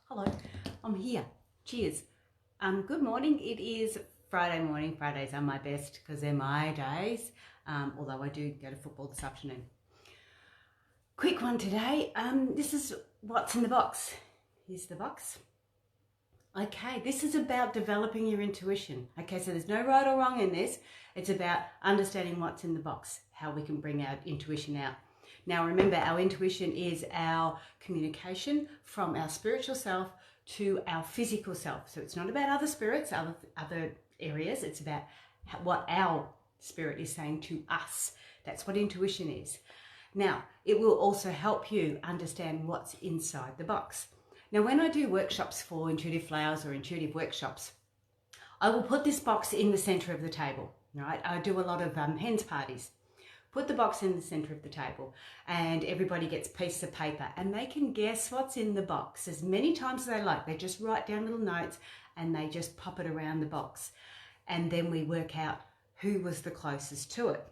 Hello, I'm here. Cheers. Good morning. It is Friday morning. Fridays are my best because they're my days, although I do go to football this afternoon. Quick one today. This is what's in the box. Here's the box. Okay, this is about developing your intuition. Okay, so there's no right or wrong in this. It's about understanding what's in the box, how we can bring our intuition out. Now remember, our intuition is our communication from our spiritual self to our physical self. So it's not about other spirits, other areas. It's about what our spirit is saying to us. That's what intuition is. Now, it will also help you understand what's inside the box. Now, when I do workshops for intuitive flowers or intuitive workshops, I will put this box in the center of the table, right? I do a lot of hens parties. Put the box in the center of the table and everybody gets a piece of paper and they can guess what's in the box as many times as they like. They just write down little notes and they just pop it around the box. And then we work out who was the closest to it.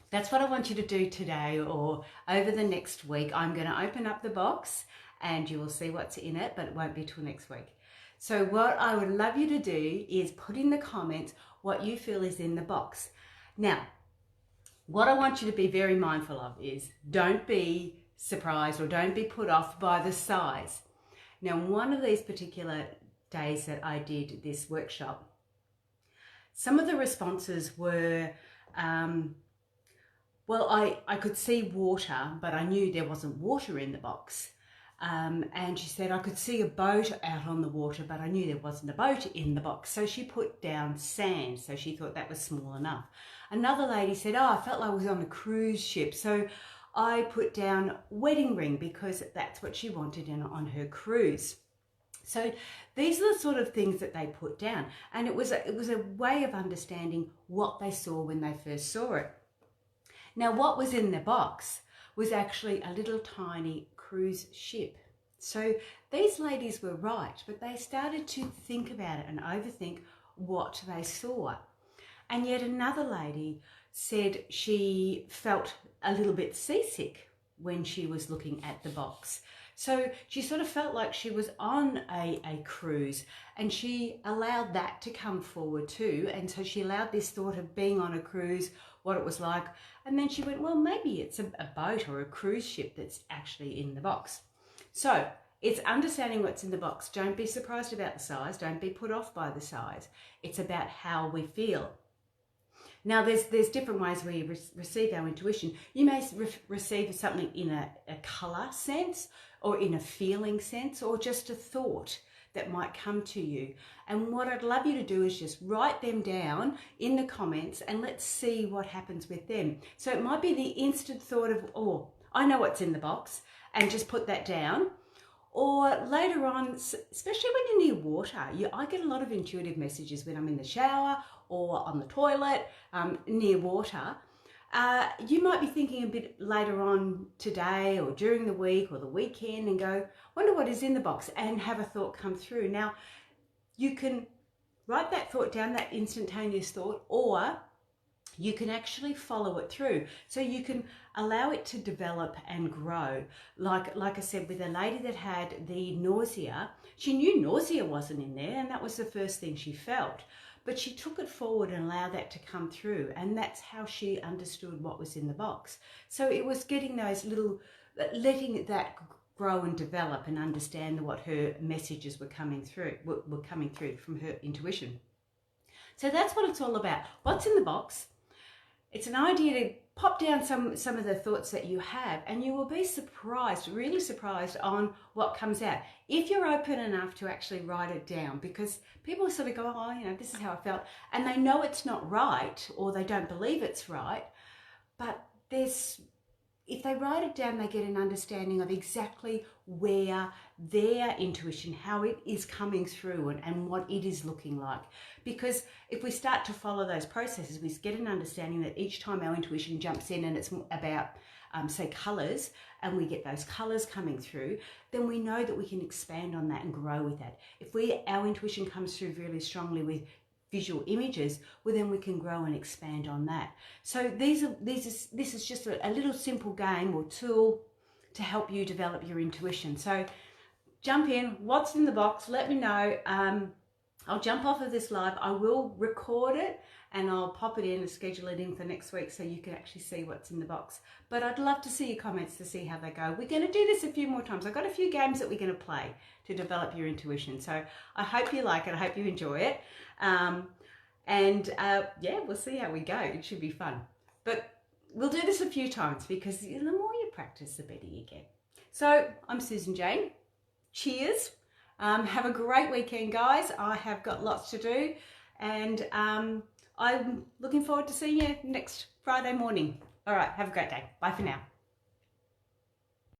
That's what I want you to do today or over the next week. I'm going to open up the box and you will see what's in it, but it won't be till next week. So what I would love you to do is put in the comments what you feel is in the box. Now, what I want you to be very mindful of is don't be surprised or don't be put off by the size. Now, one of these particular days that I did this workshop, some of the responses were, well, I could see water, but I knew there wasn't water in the box. And she said, I could see a boat out on the water, but I knew there wasn't a boat in the box. So she put down sand. So she thought that was small enough. Another lady said, oh, I felt like I was on a cruise ship. So I put down wedding ring because that's what she wanted on her cruise. So these are the sort of things that they put down. And it was a way of understanding what they saw when they first saw it. Now, what was in the box was actually a little tiny cruise ship. So these ladies were right, but they started to think about it and overthink what they saw. And yet another lady said she felt a little bit seasick when she was looking at the box. So she sort of felt like she was on a cruise and she allowed that to come forward too. And so she allowed this thought of being on a cruise, what it was like. And then she went, well, maybe it's a boat or a cruise ship that's actually in the box. So it's understanding what's in the box. Don't be surprised about the size. Don't be put off by the size. It's about how we feel. Now, there's different ways we receive our intuition. You may receive something in a colour sense or in a feeling sense or just a thought that might come to you. And what I'd love you to do is just write them down in the comments and let's see what happens with them. So it might be the instant thought of, oh, I know what's in the box, and just put that down. Or later on, especially when you're near water, I get a lot of intuitive messages when I'm in the shower or on the toilet near water. You might be thinking a bit later on today or during the week or the weekend and go, wonder what is in the box, and have a thought come through. Now, you can write that thought down, that instantaneous thought, or you can actually follow it through. So you can allow it to develop and grow. Like I said, with a lady that had the nausea, she knew nausea wasn't in there and that was the first thing she felt. But she took it forward and allowed that to come through. And that's how she understood what was in the box. So it was getting those little, letting that grow and develop and understand what her messages were coming through from her intuition. So that's what it's all about. What's in the box? It's an idea to pop down some of the thoughts that you have, and you will be surprised, really surprised on what comes out if you're open enough to actually write it down, because people sort of go, oh, you know, this is how I felt, and they know it's not right or they don't believe it's right, but if they write it down, they get an understanding of exactly where their intuition, how it is coming through and what it is looking like. Because if we start to follow those processes, we get an understanding that each time our intuition jumps in and it's about, say, colours, and we get those colours coming through, then we know that we can expand on that and grow with that. If our intuition comes through really strongly with visual images, well, then we can grow and expand on that. So this is just a little simple game or tool to help you develop your intuition. So jump in, what's in the box, let me know. I'll jump off of this live. I will record it and I'll pop it in and schedule it in for next week so you can actually see what's in the box. But I'd love to see your comments to see how they go. We're going to do this a few more times. I've got a few games that we're going to play to develop your intuition. So I hope you like it. I hope you enjoy it. Yeah, we'll see how we go. It should be fun. But we'll do this a few times because the more you practice, the better you get. So I'm Susan Jane. Cheers. Have a great weekend, guys. I have got lots to do, and I'm looking forward to seeing you next Friday morning. All right, have a great day. Bye for now.